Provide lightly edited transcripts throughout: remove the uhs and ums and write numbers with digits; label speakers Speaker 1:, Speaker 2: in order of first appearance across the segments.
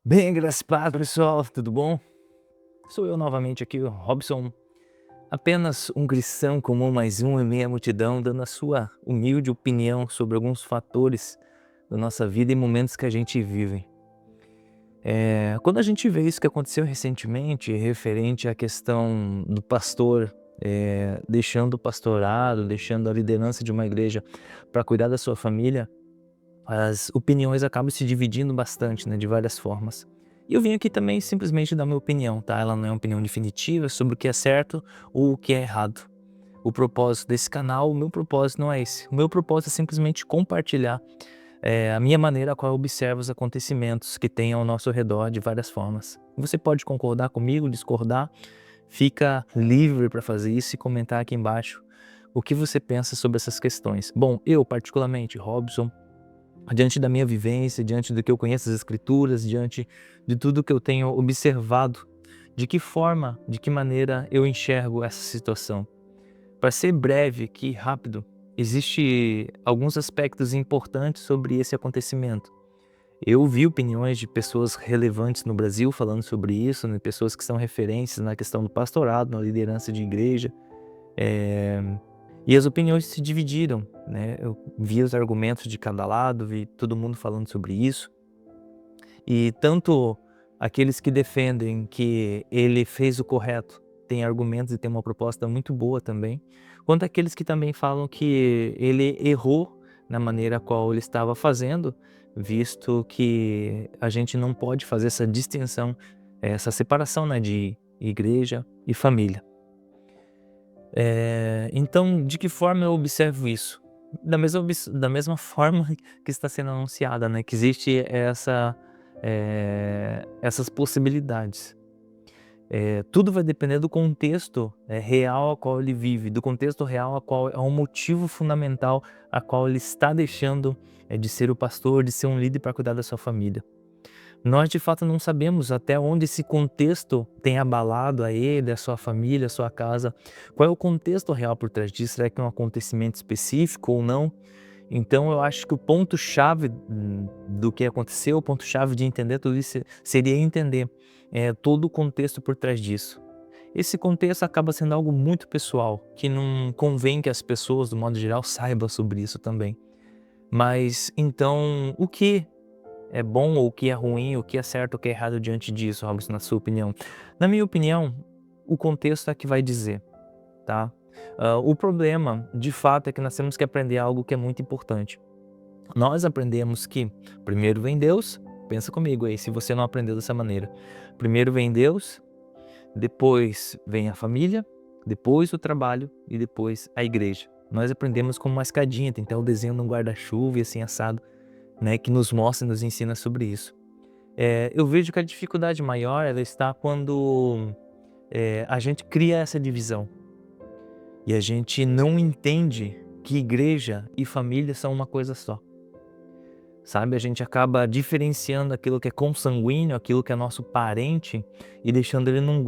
Speaker 1: Bem, graças a Deus, pessoal, tudo bom? Sou eu novamente aqui, o Robson, apenas um cristão comum mais um em meio à multidão, dando a sua humilde opinião sobre alguns fatores da nossa vida e momentos que a gente vive. Quando a gente vê isso que aconteceu recentemente, referente à questão do pastor, deixando o pastorado, deixando a liderança de uma igreja para cuidar da sua família, as opiniões acabam se dividindo bastante, né, de várias formas. E eu vim aqui também simplesmente dar minha opinião, tá? Ela não é uma opinião definitiva sobre o que é certo ou o que é errado. O propósito desse canal, o meu propósito não é esse. O meu propósito é simplesmente compartilhar a minha maneira a qual eu observo os acontecimentos que tem ao nosso redor de várias formas. Você pode concordar comigo, discordar, fica livre para fazer isso e comentar aqui embaixo o que você pensa sobre essas questões. Bom, eu particularmente, Robson, diante da minha vivência, diante do que eu conheço das escrituras, diante de tudo que eu tenho observado, de que forma, de que maneira eu enxergo essa situação. Para ser breve aqui, rápido, existe alguns aspectos importantes sobre esse acontecimento. Eu vi opiniões de pessoas relevantes no Brasil falando sobre isso, né, pessoas que são referências na questão do pastorado, na liderança de igreja, eh, e as opiniões se dividiram, né, eu vi os argumentos de cada lado, vi todo mundo falando sobre isso, e tanto aqueles que defendem que ele fez o correto, têm argumentos e têm uma proposta muito boa também, quanto aqueles que também falam que ele errou na maneira qual ele estava fazendo, visto que a gente não pode fazer essa distinção, essa separação, né, de igreja e família. Então, de que forma eu observo isso? Da mesma forma que está sendo anunciada, né, que existe essas possibilidades. Tudo vai depender do contexto, real a qual ele vive, do contexto real a qual é um motivo fundamental a qual ele está deixando, de ser o pastor, de ser um líder para cuidar da sua família. Nós de fato não sabemos até onde esse contexto tem abalado a ele, a sua família, a sua casa. Qual é o contexto real por trás disso? Será que é um acontecimento específico ou não? Então eu acho que o ponto-chave do que aconteceu, o ponto-chave de entender tudo isso seria entender todo o contexto por trás disso. Esse contexto acaba sendo algo muito pessoal, que não convém que as pessoas, do modo geral, saibam sobre isso também. Mas então, o que é bom ou o que é ruim, o que é certo ou o que é errado diante disso, Robson, na sua opinião? Na minha opinião, o contexto é que vai dizer, tá? O problema, de fato, é que nós temos que aprender algo que é muito importante. Nós aprendemos que primeiro vem Deus, pensa comigo aí, se você não aprendeu dessa maneira. Primeiro vem Deus, depois vem a família, depois o trabalho e depois a igreja. Nós aprendemos como uma escadinha, tem até o desenho de um guarda-chuva e assim assado, né, que nos mostra e nos ensina sobre isso. Eu vejo que a dificuldade maior ela está quando a gente cria essa divisão e a gente não entende que igreja e família são uma coisa só. Sabe, a gente acaba diferenciando aquilo que é consanguíneo, aquilo que é nosso parente, e deixando ele num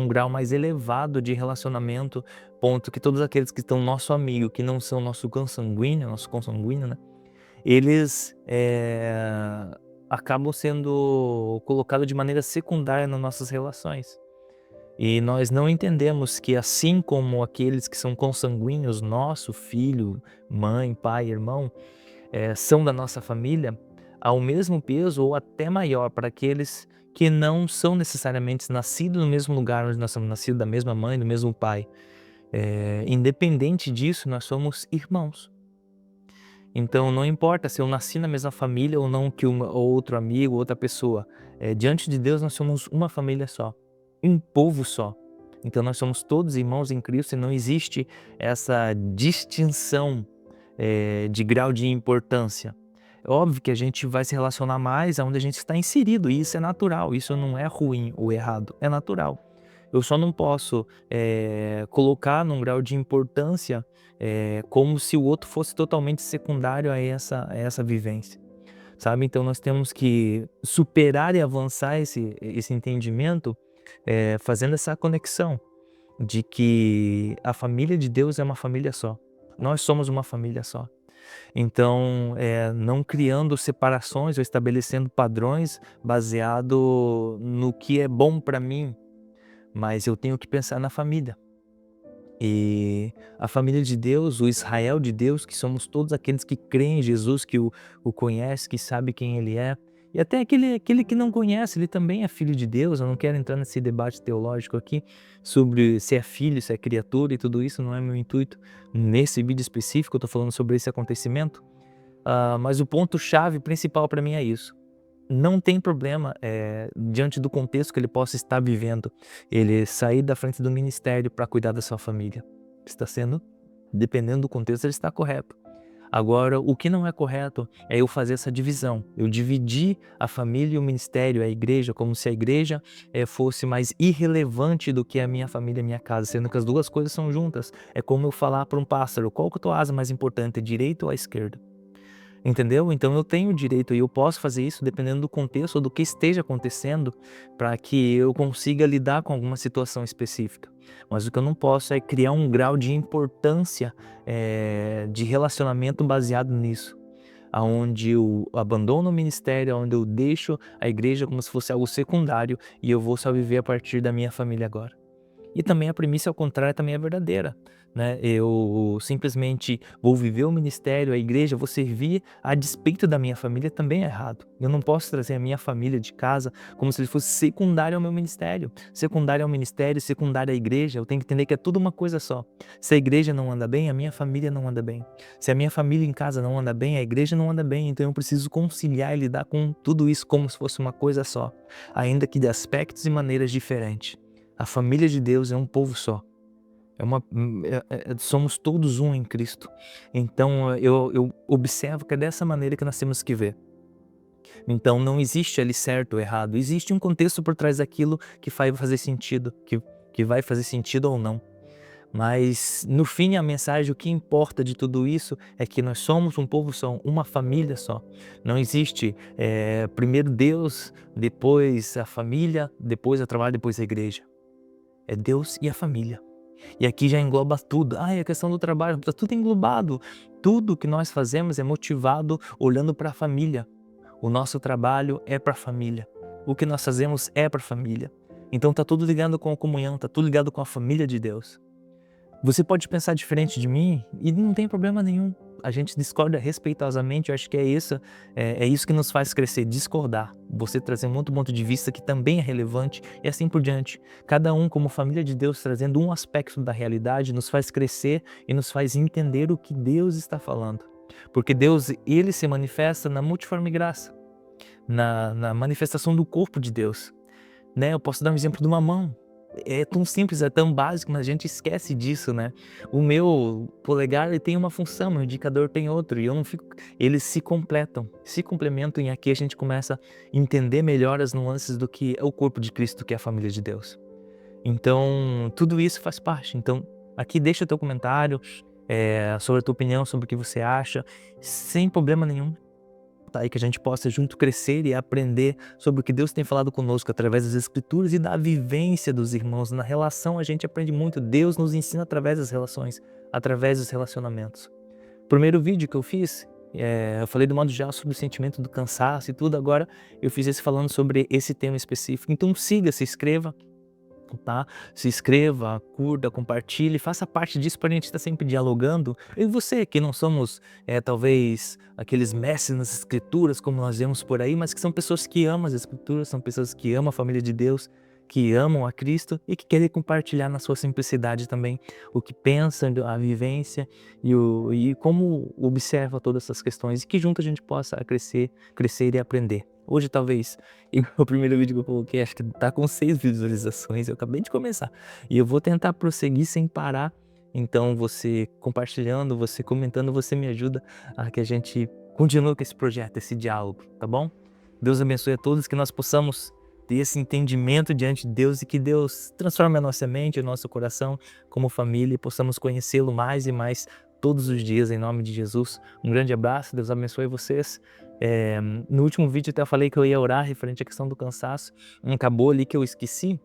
Speaker 1: grau mais elevado de relacionamento, ponto que todos aqueles que estão nosso amigo, que não são nosso consanguíneo, né, eles acabam sendo colocados de maneira secundária nas nossas relações. E nós não entendemos que assim como aqueles que são consanguíneos, nosso filho, mãe, pai, irmão, são da nossa família, há o mesmo peso ou até maior para aqueles que não são necessariamente nascidos no mesmo lugar onde nós somos nascidos, da mesma mãe, do mesmo pai. Independente disso, nós somos irmãos. Então não importa se eu nasci na mesma família ou não que ou outro amigo, outra pessoa. Diante de Deus nós somos uma família só, um povo só. Então nós somos todos irmãos em Cristo e não existe essa distinção de grau de importância. É óbvio que a gente vai se relacionar mais aonde a gente está inserido, e isso é natural, isso não é ruim ou errado, é natural. Eu só não posso, colocar num grau de importância, como se o outro fosse totalmente secundário a essa vivência, sabe. Então nós temos que superar e avançar esse entendimento, fazendo essa conexão de que a família de Deus é uma família só. Nós somos uma família só. Então, não criando separações ou estabelecendo padrões baseado no que é bom para mim, mas eu tenho que pensar na família. E a família de Deus, o Israel de Deus, que somos todos aqueles que creem em Jesus, que o conhece, que sabe quem ele é. E até aquele que não conhece, ele também é filho de Deus. Eu não quero entrar nesse debate teológico aqui sobre se é filho, se é criatura e tudo isso, não é meu intuito. Nesse vídeo específico, eu estou falando sobre esse acontecimento. Mas o ponto-chave principal para mim é isso. Não tem problema, diante do contexto que ele possa estar vivendo, ele sair da frente do ministério para cuidar da sua família. Está sendo, dependendo do contexto, ele está correto. Agora, o que não é correto é eu fazer essa divisão. Eu dividir a família e o ministério, a igreja, como se a igreja fosse mais irrelevante do que a minha família e a minha casa, sendo que as duas coisas são juntas. É como eu falar para um pássaro, qual que é a tua asa mais importante, a direita ou a esquerda? Entendeu? Então eu tenho o direito e eu posso fazer isso dependendo do contexto ou do que esteja acontecendo para que eu consiga lidar com alguma situação específica. Mas o que eu não posso é criar um grau de importância de relacionamento baseado nisso, aonde eu abandono o ministério, onde eu deixo a igreja como se fosse algo secundário e eu vou só viver a partir da minha família agora. E também a premissa ao contrário também é verdadeira, né? Eu simplesmente vou viver o ministério, a igreja, vou servir a despeito da minha família também é errado. Eu não posso trazer a minha família de casa como se ele fosse secundário ao meu ministério. Secundário ao ministério, secundário à igreja, eu tenho que entender que é tudo uma coisa só. Se a igreja não anda bem, a minha família não anda bem. Se a minha família em casa não anda bem, a igreja não anda bem. Então eu preciso conciliar e lidar com tudo isso como se fosse uma coisa só, ainda que de aspectos e maneiras diferentes. A família de Deus é um povo só. Somos todos um em Cristo. Então eu observo que é dessa maneira que nós temos que ver. Então não existe ali certo ou errado. Existe um contexto por trás daquilo que vai fazer sentido, que vai fazer sentido ou não. Mas no fim a mensagem, o que importa de tudo isso é que nós somos um povo só, uma família só. Não existe primeiro Deus, depois a família, depois o trabalho, depois a igreja. É Deus e a família. E aqui já engloba tudo. É a questão do trabalho, está tudo englobado. Tudo que nós fazemos é motivado olhando para a família. O nosso trabalho é para a família. O que nós fazemos é para a família. Então está tudo ligado com a comunhão, está tudo ligado com a família de Deus. Você pode pensar diferente de mim e não tem problema nenhum. A gente discorda respeitosamente, eu acho que é isso que nos faz crescer, discordar. Você trazer um outro ponto de vista que também é relevante e assim por diante. Cada um, como família de Deus, trazendo um aspecto da realidade, nos faz crescer e nos faz entender o que Deus está falando. Porque Deus, ele se manifesta na multiforme graça, na manifestação do corpo de Deus. Né? Eu posso dar um exemplo de uma mão. É tão simples, é tão básico, mas a gente esquece disso, né? O meu polegar ele tem uma função, meu indicador tem outro, e eu não fico. Eles se complementam, e aqui a gente começa a entender melhor as nuances do que é o corpo de Cristo, que é a família de Deus. Então, tudo isso faz parte. Então, aqui deixa o teu comentário sobre a tua opinião, sobre o que você acha, sem problema nenhum. Tá? E que a gente possa junto crescer e aprender sobre o que Deus tem falado conosco através das Escrituras e da vivência dos irmãos. Na relação a gente aprende muito, Deus nos ensina através das relações, através dos relacionamentos. O primeiro vídeo que eu fiz, eu falei do modo geral sobre o sentimento do cansaço e tudo, agora eu fiz esse falando sobre esse tema específico. Então siga, se inscreva. Tá? Se inscreva, curta, compartilhe, faça parte disso para a gente estar sempre dialogando. Eu e você, que não somos talvez aqueles mestres nas escrituras como nós vemos por aí, mas que são pessoas que amam as escrituras, são pessoas que amam a família de Deus, que amam a Cristo e que querem compartilhar na sua simplicidade também o que pensam, a vivência e como observa todas essas questões e que junto a gente possa crescer e aprender. Hoje talvez, o primeiro vídeo que eu coloquei, acho que tá com 6 visualizações, eu acabei de começar. E eu vou tentar prosseguir sem parar, então você compartilhando, você comentando, você me ajuda a que a gente continue com esse projeto, esse diálogo, tá bom? Deus abençoe a todos, que nós possamos ter esse entendimento diante de Deus e que Deus transforme a nossa mente, o nosso coração como família e possamos conhecê-lo mais e mais todos os dias, em nome de Jesus. Um grande abraço, Deus abençoe vocês. No último vídeo até eu falei que eu ia orar referente à questão do cansaço, acabou ali que eu esqueci,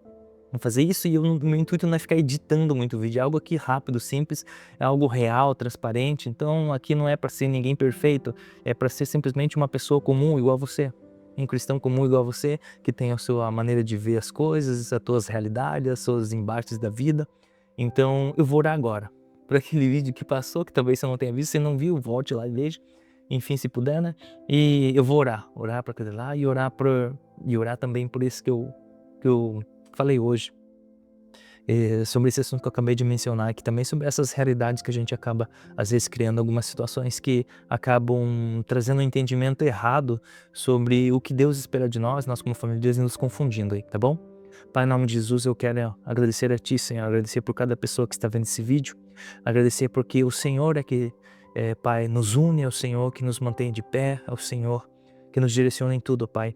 Speaker 1: Vou fazer isso e meu intuito não é ficar editando muito vídeo, é algo aqui rápido, simples, é algo real, transparente. Então aqui não é para ser ninguém perfeito, é para ser simplesmente uma pessoa comum igual a você. Um cristão comum igual a você, que tem a sua maneira de ver as coisas, as tuas realidades, os seus embates da vida. Então eu vou orar agora por aquele vídeo que passou, que talvez você não tenha visto, se não viu, volte lá e veja. Enfim, se puder, né? E eu vou orar para aquele lá e orar também por isso que eu falei hoje, sobre esse assunto que eu acabei de mencionar aqui também, sobre essas realidades que a gente acaba, às vezes, criando algumas situações que acabam trazendo um entendimento errado sobre o que Deus espera de nós como família de Deus, e nos confundindo aí, tá bom? Pai, em nome de Jesus, eu quero agradecer a Ti, Senhor, agradecer por cada pessoa que está vendo esse vídeo, agradecer porque o Senhor é que, Pai, nos une, é o Senhor que nos mantém de pé, é o Senhor que nos direciona em tudo, Pai.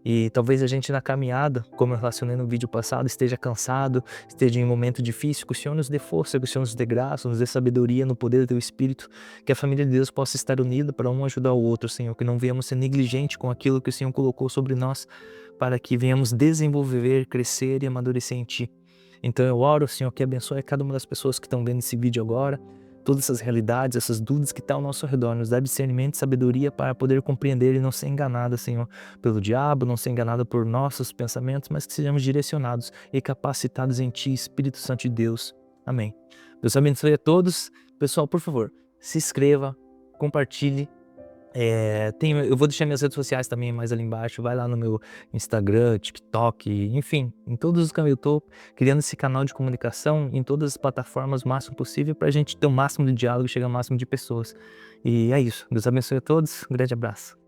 Speaker 1: E talvez a gente na caminhada, como eu relacionei no vídeo passado, esteja cansado, esteja em um momento difícil, que o Senhor nos dê força, que o Senhor nos dê graça, nos dê sabedoria no poder do Teu Espírito, que a família de Deus possa estar unida para um ajudar o outro, Senhor, que não venhamos ser negligentes com aquilo que o Senhor colocou sobre nós, para que venhamos desenvolver, crescer e amadurecer em Ti. Então eu oro, Senhor, que abençoe cada uma das pessoas que estão vendo esse vídeo agora, todas essas realidades, essas dúvidas que estão ao nosso redor, nos dá discernimento e sabedoria para poder compreender e não ser enganado, Senhor, pelo diabo, não ser enganado por nossos pensamentos, mas que sejamos direcionados e capacitados em Ti, Espírito Santo de Deus. Amém. Deus abençoe a todos. Pessoal, por favor, se inscreva, compartilhe. Eu vou deixar minhas redes sociais também mais ali embaixo. Vai lá no meu Instagram, TikTok, enfim, em todos os canais. Eu tô criando esse canal de comunicação em todas as plataformas o máximo possível para a gente ter o máximo de diálogo e chegar ao máximo de pessoas. E é isso. Deus abençoe a todos. Um grande abraço.